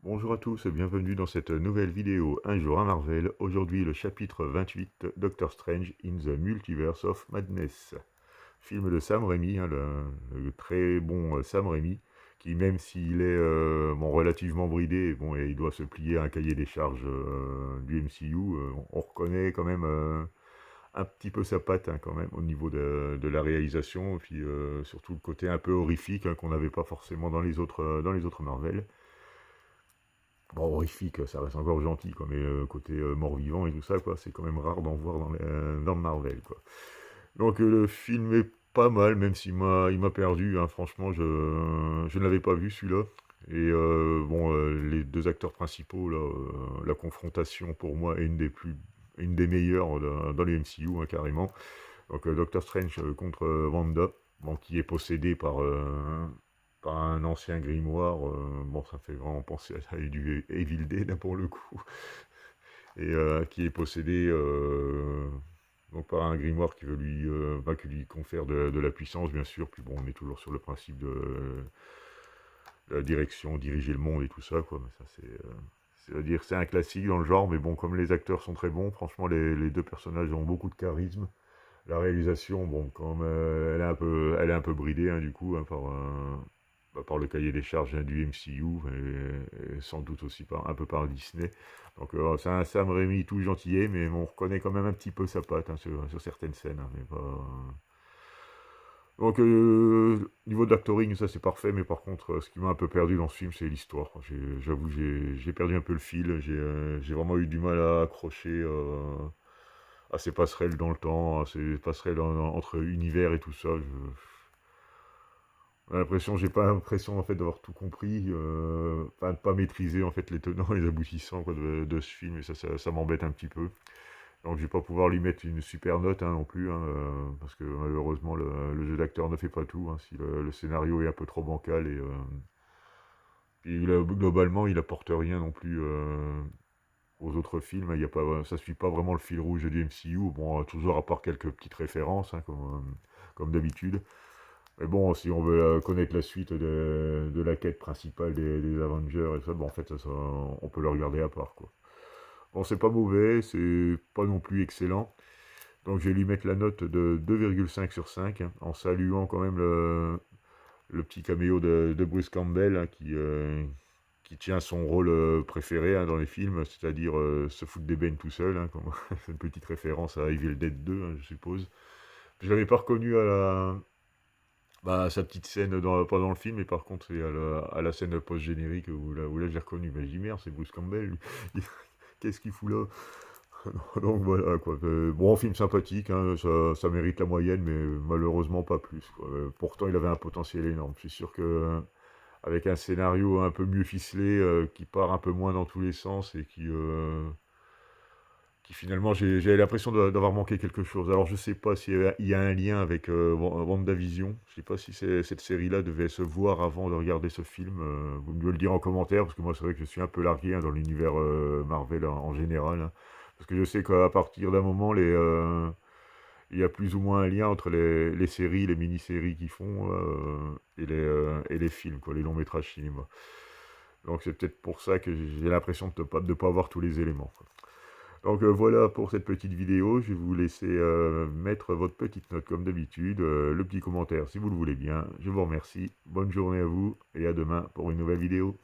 Bonjour à tous et bienvenue dans cette nouvelle vidéo Un jour à Marvel. Aujourd'hui le chapitre 28, Doctor Strange in the Multiverse of Madness. Film de Sam Raimi, hein, le très bon Sam Raimi, qui même s'il est bon, relativement bridé, bon, et il doit se plier à un cahier des charges du MCU, on reconnaît quand même un petit peu sa patte hein, quand même au niveau de la réalisation, et puis surtout le côté un peu horrifique hein, qu'on n'avait pas forcément dans les autres Marvel. Bon, horrifique, ça reste encore gentil, quoi, mais côté mort-vivant et tout ça, quoi, c'est quand même rare d'en voir dans Marvel, quoi. Donc le film est pas mal, même s'il il m'a perdu, hein, franchement, je ne l'avais pas vu celui-là. Et bon, les deux acteurs principaux, là, la confrontation pour moi est une des meilleures dans les MCU, hein, carrément. Donc Doctor Strange contre Wanda, bon, qui est possédé par un ancien grimoire. Bon, ça fait vraiment penser à du Evil Dead hein, pour le coup. Et qui est possédé donc par un grimoire qui veut qui lui confère de la puissance, bien sûr. Puis bon, on est toujours sur le principe de la direction, diriger le monde et tout ça, quoi. Mais ça, c'est-à-dire, c'est un classique dans le genre, mais bon, comme les acteurs sont très bons, franchement, les deux personnages ont beaucoup de charisme. La réalisation, bon, comme elle est un peu bridée, hein, du coup, hein, par le cahier des charges hein, du MCU, et sans doute aussi un peu par Disney. Donc c'est un Sam Raimi tout gentillet, mais on reconnaît quand même un petit peu sa patte hein, sur certaines scènes. Hein, mais pas... Donc niveau de l'actoring, ça c'est parfait, mais par contre, ce qui m'a un peu perdu dans ce film, c'est l'histoire. J'avoue, j'ai perdu un peu le fil, j'ai vraiment eu du mal à accrocher à ces passerelles dans le temps, à ces passerelles entre univers et tout ça. J'ai pas l'impression en fait d'avoir tout compris, enfin de pas maîtriser en fait les tenants et les aboutissants quoi, de ce film, et ça m'embête un petit peu. Donc je vais pas pouvoir lui mettre une super note hein, non plus, hein, parce que malheureusement le jeu d'acteur ne fait pas tout. Hein, si le scénario est un peu trop bancal et puis globalement il apporte rien non plus aux autres films. Il y a pas, ça suit pas vraiment le fil rouge du MCU. Bon, toujours à part quelques petites références hein, comme d'habitude. Mais bon, si on veut connaître la suite de la quête principale des Avengers et ça, bon, en fait, on peut le regarder à part, quoi. Bon, c'est pas mauvais, c'est pas non plus excellent. Donc, je vais lui mettre la note de 2,5 sur 5, hein, en saluant quand même le petit caméo de Bruce Campbell, hein, qui tient son rôle préféré hein, dans les films, c'est-à-dire se foutre d'ébène tout seul. Hein, c'est une petite référence à Evil Dead 2, hein, je suppose. Je l'avais pas reconnu à sa petite scène pendant le film, et par contre, c'est à la scène post-générique où là j'ai reconnu. Mais je dis merde, c'est Bruce Campbell, lui. Qu'est-ce qu'il fout là? Donc voilà, quoi. Bon, film sympathique, hein, ça mérite la moyenne, mais malheureusement pas plus, quoi. Pourtant, il avait un potentiel énorme. Je suis sûr que avec un scénario un peu mieux ficelé, qui part un peu moins dans tous les sens et qui finalement, j'avais l'impression d'avoir manqué quelque chose. Alors, je sais pas s'il y a un lien avec WandaVision. Je sais pas si cette série-là devait se voir avant de regarder ce film. Vous me le dire en commentaire, parce que moi, c'est vrai que je suis un peu largué hein, dans l'univers Marvel en général. Hein. Parce que je sais qu'à partir d'un moment, il y a plus ou moins un lien entre les séries, les mini-séries qu'ils font et les films, quoi, les longs métrages cinéma. Donc, c'est peut-être pour ça que j'ai l'impression de ne pas avoir tous les éléments, quoi. Donc voilà pour cette petite vidéo, je vais vous laisser mettre votre petite note comme d'habitude, le petit commentaire si vous le voulez bien. Je vous remercie, bonne journée à vous et à demain pour une nouvelle vidéo.